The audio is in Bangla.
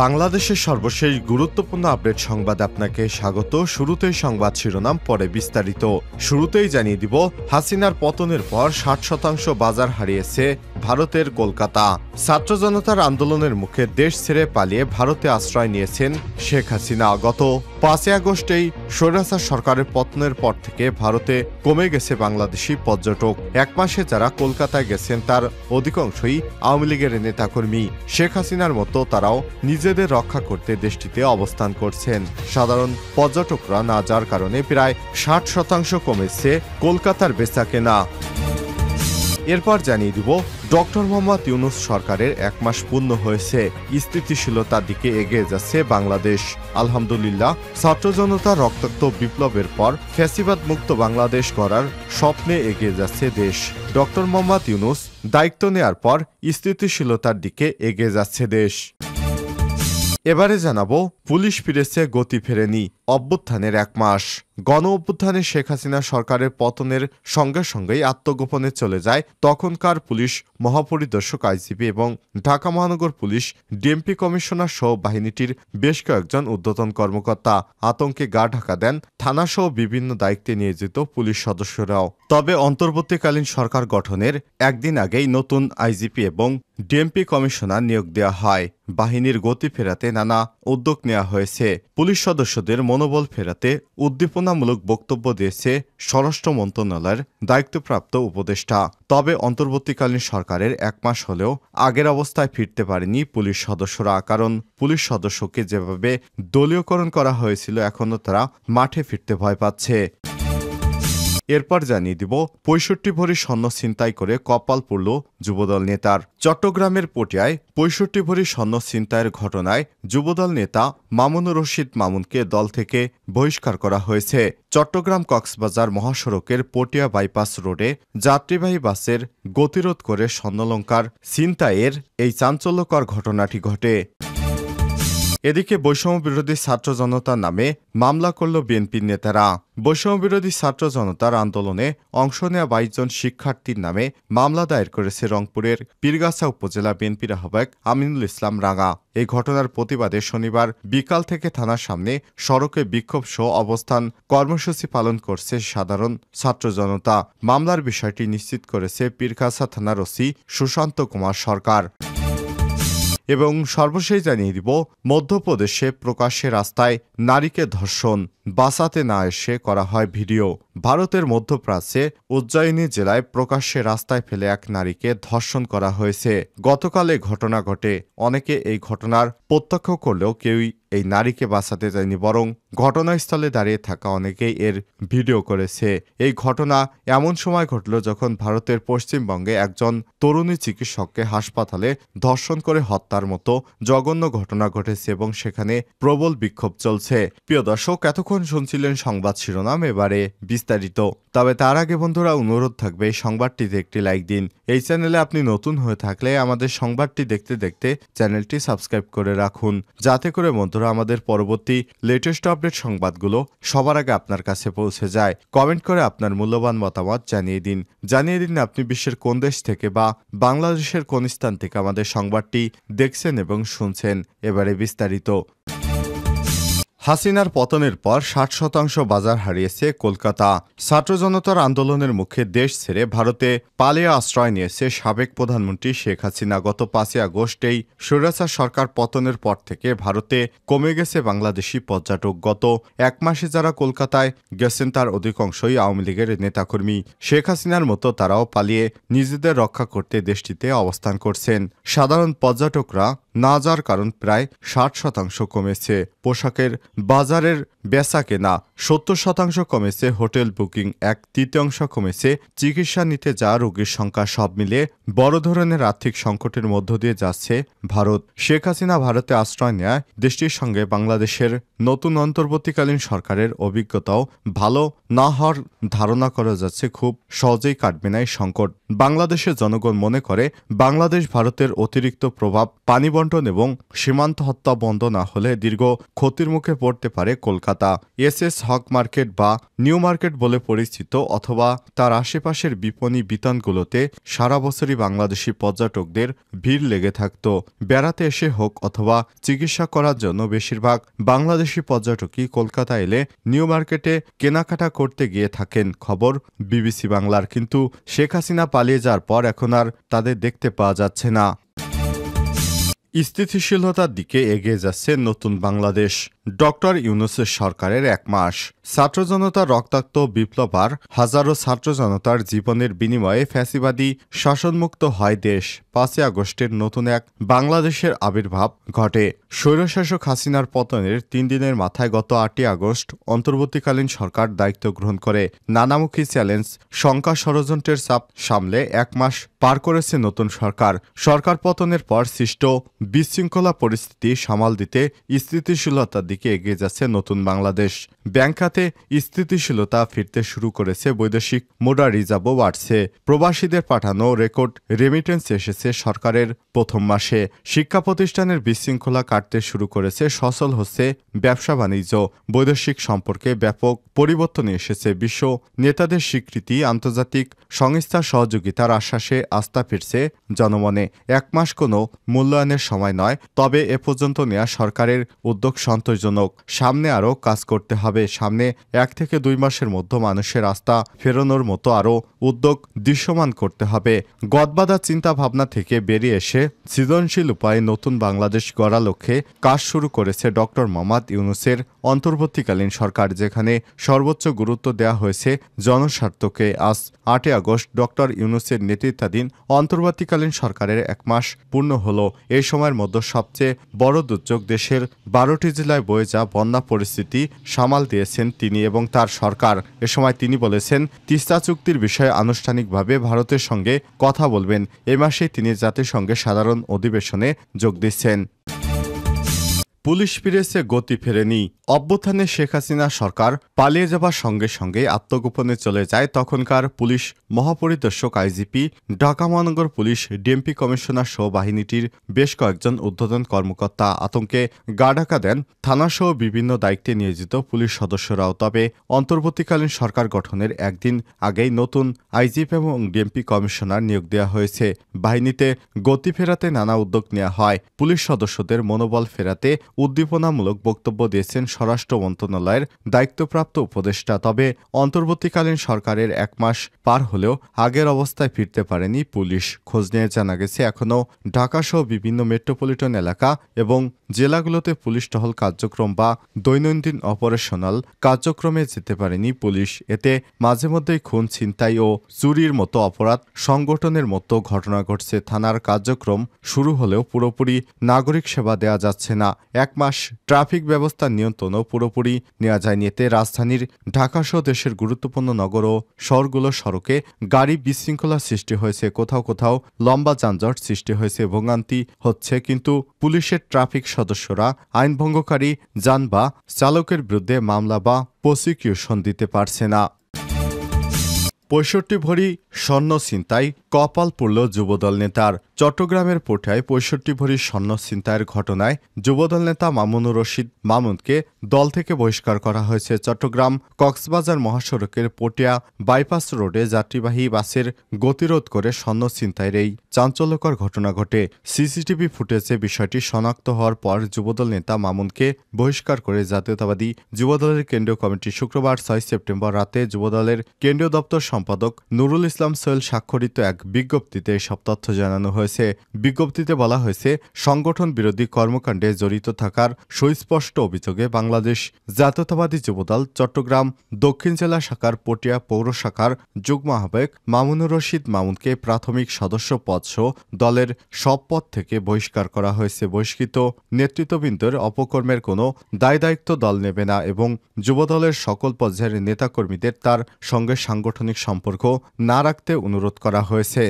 বাংলাদেশের সর্বশেষ গুরুত্বপূর্ণ আপডেট সংবাদ আপনাকে স্বাগত। শুরুতেই সংবাদ শিরোনাম, পরে বিস্তারিত। শুরুতেই জানিয়ে দিব, হাসিনার পতনের পর 60% বাজার হারিয়েছে ভারতের কলকাতা। ছাত্র জনতার আন্দোলনের মুখে দেশ ছেড়ে পালিয়ে ভারতে আশ্রয় নিয়েছেন শেখ হাসিনা। গত 5 আগস্টেই স্বৈরাচার সরকারের পতনের পর থেকে ভারতে কমে গেছে বাংলাদেশি পর্যটক। এক মাসে যারা কলকাতায় গেছেন তার অধিকাংশই আওয়ামী লীগের নেতাকর্মী। শেখ হাসিনার মতো তারাও নিজেদের রক্ষা করতে দেশটিতে অবস্থান করছেন। সাধারণ পর্যটকরা না যাওয়ার কারণে প্রায় 60% কমেছে কলকাতার বেচাকেনা। এরপর জানিয়ে দিব, ডক্টর মোহাম্মদ ইউনূস সরকারের 1 মাস পূর্ণ হয়েছে, স্থিতিশীলতার দিকে এগিয়ে যাচ্ছে বাংলাদেশ। আলহামদুলিল্লাহ, ছাত্র জনতার রক্তাক্ত বিপ্লবের পর ফ্যাসিবাদ মুক্ত বাংলাদেশ গড়ার স্বপ্নে এগিয়ে যাচ্ছে দেশ। ডক্টর মোহাম্মদ ইউনূস দায়িত্ব নেয়ার পর স্থিতিশীলতার দিকে এগিয়ে যাচ্ছে দেশ। এবারে জানাবো, পুলিশ ফিরেছে, গতি ফেরেনি। অভ্যুত্থানের 1 মাস। গণ অভ্যুত্থানে শেখ হাসিনা সরকারের পতনের সঙ্গে সঙ্গেই আত্মগোপনে চলে যায় তখনকার পুলিশ মহাপরিদর্শক আইজিপি এবং ঢাকা মহানগর পুলিশ ডিএমপি কমিশনার সহ বাহিনীটির বেশ কয়েকজন ঊর্ধ্বতন কর্মকর্তা। আতঙ্কে গা ঢাকা দেন থানাসহ বিভিন্ন দায়িত্বে নিয়োজিত পুলিশ সদস্যরাও। তবে অন্তর্বর্তীকালীন সরকার গঠনের একদিন আগেই নতুন আইজিপি এবং ডিএমপি কমিশনার নিয়োগ দেওয়া হয়। বাহিনীর গতি ফেরাতে নানা উদ্যোগ নেওয়া হয়েছে। পুলিশ সদস্যদের মনোবল ফেরাতে উদ্দীপনামূলক বক্তব্য দিয়েছে স্বরাষ্ট্র মন্ত্রণালয়ের দায়িত্বপ্রাপ্ত উপদেষ্টা। তবে অন্তর্বর্তীকালীন সরকারের 1 মাস হলেও আগের অবস্থায় ফিরতে পারেনি পুলিশ সদস্যরা। কারণ পুলিশ সদস্যকে যেভাবে দলীয়করণ করা হয়েছিল, এখনও তারা মাঠে ফিরতে ভয় পাচ্ছে। এরপর জানিয়ে দিব, 65 ভরি স্বর্ণ ছিনতাই করে কপাল পুড়ল যুবদল নেতার। চট্টগ্রামের পটিয়ায় 65 ভরি স্বর্ণ ছিনতাইয়ের ঘটনায় যুবদল নেতা মামুনুর রশিদ মামুনকে দল থেকে বহিষ্কার করা হয়েছে। চট্টগ্রাম কক্সবাজার মহাসড়কের পটিয়া বাইপাস রোডে যাত্রীবাহী বাসের গতিরোধ করে স্বর্ণালংকার ছিনতাইয়ের এই চাঞ্চল্যকর ঘটনাটি ঘটে। এদিকে বৈষম্য বিরোধী ছাত্র জনতার নামে মামলা করল বিএনপির নেতারা। বৈষম্য বিরোধী ছাত্র জনতার আন্দোলনে অংশ নেওয়া 22 জন শিক্ষার্থীর নামে মামলা দায়ের করেছে রংপুরের পীরগাছা উপজেলা বিএনপির আহ্বায়ক আমিনুল ইসলাম রাঙা। এই ঘটনার প্রতিবাদে শনিবার বিকাল থেকে থানার সামনে সড়কে বিক্ষোভ সহ অবস্থান কর্মসূচি পালন করছে সাধারণ ছাত্র জনতা। মামলার বিষয়টি নিশ্চিত করেছে পীরগাছা থানার ওসি সুশান্ত কুমার সরকার। এবং সর্বশেষ জানিয়ে দিব, মধ্যপ্রদেশে প্রকাশ্যে রাস্তায় নারীকে ধর্ষণ, বাঁচাতে না এসে করা হয় ভিডিও। ভারতের মধ্যপ্রাচ্যে উজ্জয়িনী জেলায় প্রকাশ্যে রাস্তায় ফেলে এক নারীকে ধর্ষণ করা হয়েছে। গতকাল এই ঘটনা ঘটে। অনেকে এই ঘটনার প্রত্যক্ষ করলেও কেউই এই নারীকে বাঁচাতে যায়নি, বরং ঘটনাস্থলে দাঁড়িয়ে থাকা অনেকেই এর ভিডিও করেছে। এই ঘটনা এমন সময় ঘটল যখন ভারতের পশ্চিমবঙ্গে একজন তরুণী চিকিৎসককে হাসপাতালে ধর্ষণ করে হত্যার মতো জঘন্য ঘটনা ঘটেছে এবং সেখানে প্রবল বিক্ষোভ চলছে। প্রিয় দর্শক, এতক্ষণ শুনছিলেন সংবাদ শিরোনাম, এবারে বিস্তারিত। তবে তার আগে বন্ধুরা, অনুরোধ থাকবে এই সংবাদটিতে একটি লাইক দিন। এই চ্যানেলে আপনি নতুন হয়ে থাকলে আমাদের সংবাদটি দেখতে দেখতে চ্যানেলটি সাবস্ক্রাইব করে রাখুন, যাতে করে বন্ধুরা আমাদের পরবর্তী লেটেস্ট আপডেট সংবাদগুলো সবার আগে আপনার কাছে পৌঁছে যায়। কমেন্ট করে আপনার মূল্যবান মতামত জানিয়ে দিন আপনি বিশ্বের কোন দেশ থেকে বা বাংলাদেশের কোন স্থান থেকে আমাদের সংবাদটি দেখছেন এবং শুনছেন। এবারে বিস্তারিত। হাসিনার পতনের পর 60% বাজার হারিয়েছে কলকাতা। ছাত্র জনতার আন্দোলনের মুখে দেশ ছেড়ে ভারতে পালিয়ে আশ্রয় নিয়েছে সাবেক প্রধানমন্ত্রী শেখ হাসিনা। গত 5 আগস্টেই স্বৈরাচার সরকার পতনের পর থেকে ভারতে কমে গেছে বাংলাদেশি পর্যটক। গত 1 মাসে যারা কলকাতায় গেছেন তার অধিকাংশই আওয়ামী লীগের নেতাকর্মী। শেখ হাসিনার মতো তারাও পালিয়ে নিজেদের রক্ষা করতে দেশটিতে অবস্থান করছেন। সাধারণ পর্যটকরা না যাওয়ার কারণ প্রায় 60% কমেছে। পোশাকের বাজারের বেচাকেনা 70% কমেছে। হোটেল বুকিং 1/3 কমেছে। চিকিৎসা নিতে যাওয়া রোগীর সংখ্যা সব মিলিয়ে বড় ধরনের আর্থিক সংকটের মধ্য দিয়ে যাচ্ছে ভারত। শেখ হাসিনা ভারতে আশ্রয় নেয় দেশটির সঙ্গে বাংলাদেশের নতুন অন্তর্বর্তীকালীন সরকারের অভিজ্ঞতাও ভালো না হওয়ার ধারণা করা যাচ্ছে খুব সহজেই কাটবে না এই সংকট। বাংলাদেশের জনগণ মনে করে বাংলাদেশ ভারতের অতিরিক্ত প্রভাব পানি বন্টন এবং সীমান্ত হত্যা বন্ধ না হলে দীর্ঘ ক্ষতির মুখে পড়তে পারে কলকাতা। কলকাতা এসএস হক মার্কেট বা নিউ মার্কেট বলে পরিচিত অথবা তার আশেপাশের বিপণী বিতানগুলোতে সারা বছরই বাংলাদেশি পর্যটকদের ভিড় লেগে থাকত। বেড়াতে এসে হোক অথবা চিকিৎসা করার জন্য বেশিরভাগ বাংলাদেশি পর্যটকই কলকাতা এলে নিউ মার্কেটে কেনাকাটা করতে গিয়ে থাকেন। খবর বিবিসি বাংলার। কিন্তু শেখ হাসিনা পালিয়ে যাওয়ার পর এখন আর তাদের দেখতে পাওয়া যাচ্ছে না। স্থিতিশীলতার দিকে এগিয়ে যাচ্ছে নতুন বাংলাদেশ। ডক্টর ইউনূসের সরকারের ১ মাস। ছাত্র জনতার রক্তাক্ত বিপ্লব আর হাজারো ছাত্র জনতার জীবনের বিনিময়ে ফ্যাসিবাদী শাসনমুক্ত হয় দেশ। ৫ই আগস্টের নতুন এক বাংলাদেশের আবির্ভাব ঘটে। স্বৈরশাসক হাসিনার পতনের ৩ দিনের মাথায় গত ৮ই আগস্ট অন্তর্বর্তীকালীন সরকার দায়িত্ব গ্রহণ করে। নানামুখী চ্যালেঞ্জ, শঙ্কা, ষড়যন্ত্রের চাপ সামলে ১ মাস পার করেছে নতুন সরকার। সরকার পতনের পর সৃষ্ট বিশৃঙ্খলা পরিস্থিতি সামাল দিতে স্থিতিশীলতার দিকে এগিয়ে যাচ্ছে নতুন বাংলাদেশ। ব্যাংক খাতে স্থিতিশীলতা ফিরতে শুরু করেছে, বৈদেশিক মুদ্রা রিজার্ভও বাড়ছে। প্রবাসীদের পাঠানো রেকর্ড রেমিটেন্স এসেছে সরকারের প্রথম মাসে। শিক্ষা প্রতিষ্ঠানের বিশৃঙ্খলা কাটতে শুরু করেছে, সচল হচ্ছে ব্যবসা বাণিজ্য। বৈদেশিক সম্পর্কে ব্যাপক পরিবর্তন এসেছে। বিশ্ব নেতাদের স্বীকৃতি, আন্তর্জাতিক সংস্থার সহযোগিতার আশ্বাসে আস্থা ফিরছে জনমনে। ১ মাস কোনো মূল্যায়নের সময় নয়, তবে এ পর্যন্ত নেওয়া সরকারের উদ্যোগ সন্তোষজনক। সামনে আরও কাজ করতে হবে। সামনে ১ থেকে ২ মাসের মধ্যে মানুষের আস্থা ফেরানোর মতো আরও উদ্যোগ দৃশ্যমান করতে হবে। গদবাঁধা চিন্তা ভাবনা থেকে বেরিয়ে এসে সৃজনশীল উপায়ে নতুন বাংলাদেশ গড়ার লক্ষ্যে কাজ শুরু করেছে ডক্টর মোহাম্মদ ইউনূসের অন্তর্বর্তীকালীন সরকার, যেখানে সর্বোচ্চ গুরুত্ব দেওয়া হয়েছে জনস্বার্থকে। আজ ৮ই আগস্ট ডক্টর ইউনূসের নেতৃত্বাধীন অন্তর্বর্তীকালীন সরকারের ১ মাস পূর্ণ হল। এই সময়ের মধ্যে সবচেয়ে বড় দুর্যোগ দেশের ১২টি জেলায় বয়ে যা বন্যা পরিস্থিতি সামাল দিয়েছেন তিনি এবং তার সরকার। এ সময় তিনি বলেছেন, তিস্তা চুক্তির বিষয়ে আনুষ্ঠানিকভাবে ভারতের সঙ্গে কথা বলবেন। এ মাসেই তিনি জাতিসংঘের সাধারণ অধিবেশনে যোগ দিচ্ছেন। পুলিশ ফিরেছে, গতি ফেরেনি। অভ্যুত্থানে শেখ হাসিনা সরকার পালিয়ে যাবার সঙ্গে সঙ্গে আত্মগোপনে চলে যায় তখনকার পুলিশ মহাপরিদর্শক, আইজিপি, ঢাকা মহানগর পুলিশ, ডিএমপি কমিশনার সহ বাহিনীটির বেশ কয়েকজন ঊর্ধ্বতন কর্মকর্তা। আতঙ্কে গা ঢাকা দেন থানাসহ বিভিন্ন দায়িত্বে নিয়োজিত পুলিশ সদস্যরাও। তবে অন্তর্বর্তীকালীন সরকার গঠনের একদিন আগেই নতুন আইজিপি এবং ডিএমপি কমিশনার নিয়োগ দেওয়া হয়েছে। বাহিনীতে গতি ফেরাতে নানা উদ্যোগ নেওয়া হয়। পুলিশ সদস্যদের মনোবল ফেরাতে উদ্দীপনামূলক বক্তব্য দিয়েছেন স্বরাষ্ট্র মন্ত্রণালয়ের দায়িত্বপ্রাপ্ত উপদেষ্টা। তবে অন্তর্বর্তীকালীন সরকারের ১ মাস পার হলেও আগের অবস্থায় ফিরতে পারেনি পুলিশ। খোঁজ নিয়ে জানা গেছে, এখনও ঢাকাসহ বিভিন্ন মেট্রোপলিটন এলাকা এবং জেলাগুলোতে পুলিশ টহল কার্যক্রম বা দৈনন্দিন অপারেশনাল কার্যক্রমে যেতে পারেনি পুলিশ। এতে মাঝে মধ্যেই খুন, ছিনতাই ও চুরির মতো অপরাধ সংগঠনের মতো ঘটনা ঘটছে। থানার কার্যক্রম শুরু হলেও পুরোপুরি নাগরিক সেবা দেওয়া যাচ্ছে না। ১ মাস ট্রাফিক ব্যবস্থা নিয়ন্ত্রণও পুরোপুরি নেওয়া যায়নি। এতে রাজধানীর ঢাকাসহ দেশের গুরুত্বপূর্ণ নগর ও শহরগুলোর সড়কে গাড়ি বিশৃঙ্খলা সৃষ্টি হয়েছে। কোথাও কোথাও লম্বা যানজট সৃষ্টি হয়েছে, ভোগান্তি হচ্ছে। কিন্তু পুলিশের ট্রাফিক সদস্যরা আইনভঙ্গকারী যান বা চালকের বিরুদ্ধে মামলা বা প্রসিকিউশন দিতে পারছে না। ৬৫ ভরি স্বর্ণ ছিনতাই, কপাল পুড়ল যুবদল নেতার। চট্টগ্রামের পোঠায় ৬৫ ভরি স্বর্ণ ছিনতাইয়ের ঘটনায় যুবদল নেতা মামুনুর রশিদ মামুনকে দল থেকে বহিষ্কার করা হয়েছে। চট্টগ্রাম কক্সবাজার মহাসড়কের পটিয়া বাইপাস রোডে যাত্রীবাহী বাসের গতিরোধ করে স্বর্ণ ছিনতাইয়ের এই চাঞ্চল্যকর ঘটনা ঘটে। সিসিটিভি ফুটেজে বিষয়টি শনাক্ত হওয়ার পর যুবদল নেতা মামুনকে বহিষ্কার করে জাতীয়তাবাদী যুবদলের কেন্দ্রীয় কমিটি শুক্রবার ৬ সেপ্টেম্বর রাতে যুবদলের কেন্দ্রীয় দপ্তর সম্পাদক নুরুল ইসলাম সোহেল স্বাক্ষরিত এক বিজ্ঞপ্তিতে এসব তথ্য জানানো হয়েছে। বিজ্ঞপ্তিতে বলা হয়েছে, সংগঠন বিরোধী কর্মকাণ্ডে জড়িত থাকার সুস্পষ্ট অভিযোগে বাংলাদেশ জাতীয়তাবাদী যুবদল চট্টগ্রাম দক্ষিণ জেলা শাখার পটিয়া পৌর শাখার যুগ্ম আহ্বায়ক মামুনুর রশিদ মামুনকে প্রাথমিক সদস্য পদসহ দলের সব পদ থেকে বহিষ্কার করা হয়েছে। বহিষ্কৃত নেতৃত্ববৃন্দের অপকর্মের কোনো দায়-দায়িত্ব দল নেবে না এবং যুবদলের সকল পর্যায়ের নেতাকর্মীদের তার সঙ্গে সাংগঠনিক সম্পর্ক না রাখতে অনুরোধ করা হয়েছে।